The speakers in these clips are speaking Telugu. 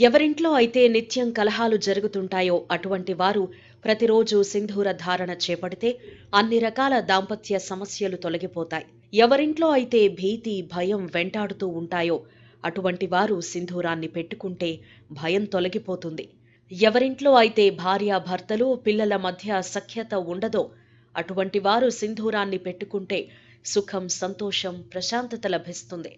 ఎవరింట్లో అయితే నిత్యం కలహాలు జరుగుతుంటాయో అటువంటి వారు ప్రతిరోజు సింధూర ధారణ చేపడితే అన్ని రకాల దాంపత్య సమస్యలు తొలగిపోతాయి. ఎవరింట్లో అయితే భీతి, భయం వెంటాడుతూ ఉంటాయో అటువంటి వారు సింధూరాన్ని పెట్టుకుంటే భయం తొలగిపోతుంది. ఎవరింట్లో అయితే భార్యాభర్తలు, పిల్లల మధ్య సఖ్యత ఉండదో అటువంటి వారు సింధూరాన్ని పెట్టుకుంటే సుఖం, సంతోషం, ప్రశాంతత లభిస్తుంది.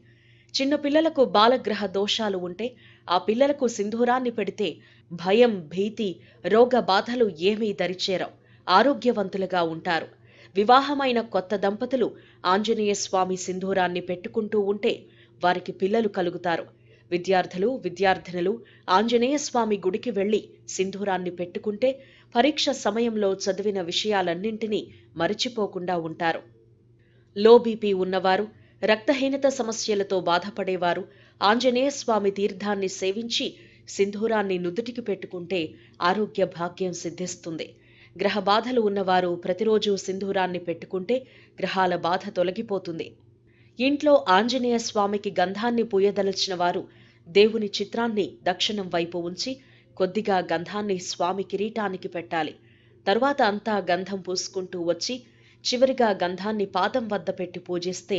చిన్న పిల్లలకు బాలగ్రహ దోషాలు ఉంటే ఆ పిల్లలకు సింధూరాన్ని పెడితే భయం, భీతి, రోగ బాధలు ఏమీ దరిచేరవు. ఆరోగ్యవంతులుగా ఉంటారు. వివాహమైన కొత్త దంపతులు ఆంజనేయ స్వామి సింధూరాన్ని పెట్టుకుంటూ ఉంటే వారికి పిల్లలు కలుగుతారు. విద్యార్థులు ఆంజనేయ స్వామి గుడికి వెళ్లి సింధూరాన్ని పెట్టుకుంటే పరీక్ష సమయంలో చదివిన విషయాలన్నింటినీ మరిచిపోకుండా ఉంటారు. లో బీపీ ఉన్నవారు, రక్తహీనత సమస్యలతో బాధపడేవారు ఆంజనేయ స్వామి తీర్థాన్ని సేవించి సింధూరాన్ని నుదుటికి పెట్టుకుంటే ఆరోగ్య భాగ్యం సిద్ధిస్తుంది. గ్రహ బాధలు ఉన్నవారు ప్రతిరోజు సింధూరాన్ని పెట్టుకుంటే గ్రహాల బాధ తొలగిపోతుంది. ఇంట్లో ఆంజనేయ స్వామికి గంధాన్ని పూయదలచిన వారు దేవుని చిత్రాన్ని దక్షిణం వైపు ఉంచి కొద్దిగా గంధాన్ని స్వామి కిరీటానికి పెట్టాలి. తరువాత అంతా గంధం పూసుకుంటూ వచ్చి చివరిగా గంధాన్ని పాదం వద్ద పెట్టి పూజిస్తే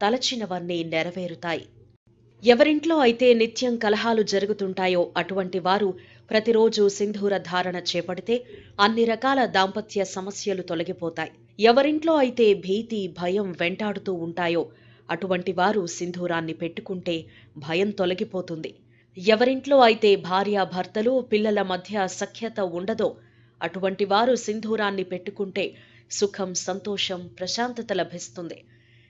తలచినవన్నీ నెరవేరుతాయి. ఎవరింట్లో అయితే నిత్యం కలహాలు జరుగుతుంటాయో అటువంటి వారు ప్రతిరోజు సింధూర ధారణ చేపడితే అన్ని రకాల దాంపత్య సమస్యలు తొలగిపోతాయి. ఎవరింట్లో అయితే భీతి, భయం వెంటాడుతూ ఉంటాయో అటువంటి వారు సింధూరాన్ని పెట్టుకుంటే భయం తొలగిపోతుంది. ఎవరింట్లో అయితే భార్యాభర్తలు, పిల్లల మధ్య సఖ్యత ఉండదో అటువంటి వారు సింధూరాన్ని పెట్టుకుంటే సుఖం, సంతోషం, ప్రశాంతత లభిస్తుంది.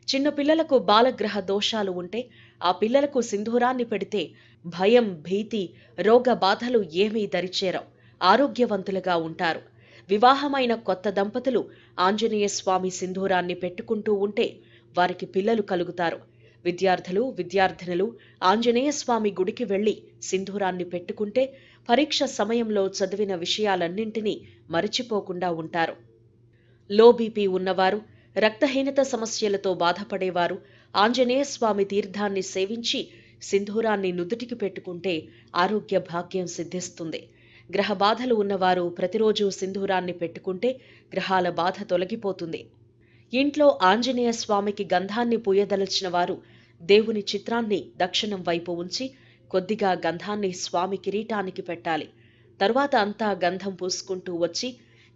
చిన్న పిల్లలకు బాలగ్రహ దోషాలు ఉంటే ఆ పిల్లలకు సింధూరాన్ని పెడితే భయం, భీతి, రోగ బాధలు ఏమీ దరిచేరవు. ఆరోగ్యవంతులుగా ఉంటారు. వివాహమైన కొత్త దంపతులు ఆంజనేయ స్వామి సింధూరాన్ని పెట్టుకుంటూ ఉంటే వారికి పిల్లలు కలుగుతారు. విద్యార్థులు ఆంజనేయ స్వామి గుడికి వెళ్లి సింధూరాన్ని పెట్టుకుంటే పరీక్ష సమయంలో చదివిన విషయాలన్నింటినీ మరిచిపోకుండా ఉంటారు. లో బీపీ ఉన్నవారు, రక్తహీనత సమస్యలతో బాధపడేవారు ఆంజనేయ స్వామి తీర్థాన్ని సేవించి సింధూరాన్ని నుదుటికి పెట్టుకుంటే ఆరోగ్య భాగ్యం సిద్ధిస్తుంది. గ్రహ బాధలు ఉన్నవారు ప్రతిరోజు సింధూరాన్ని పెట్టుకుంటే గ్రహాల బాధ తొలగిపోతుంది. ఇంట్లో ఆంజనేయ స్వామికి గంధాన్ని పూయదలచిన వారు దేవుని చిత్రాన్ని దక్షిణం వైపు ఉంచి కొద్దిగా గంధాన్ని స్వామి కిరీటానికి పెట్టాలి. తరువాత అంతా గంధం పూసుకుంటూ వచ్చి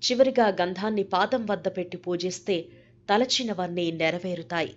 చివరిగా గంధాన్ని పాదం వద్ద పెట్టి పూజిస్తే తలచినవన్నీ నెరవేరుతాయి.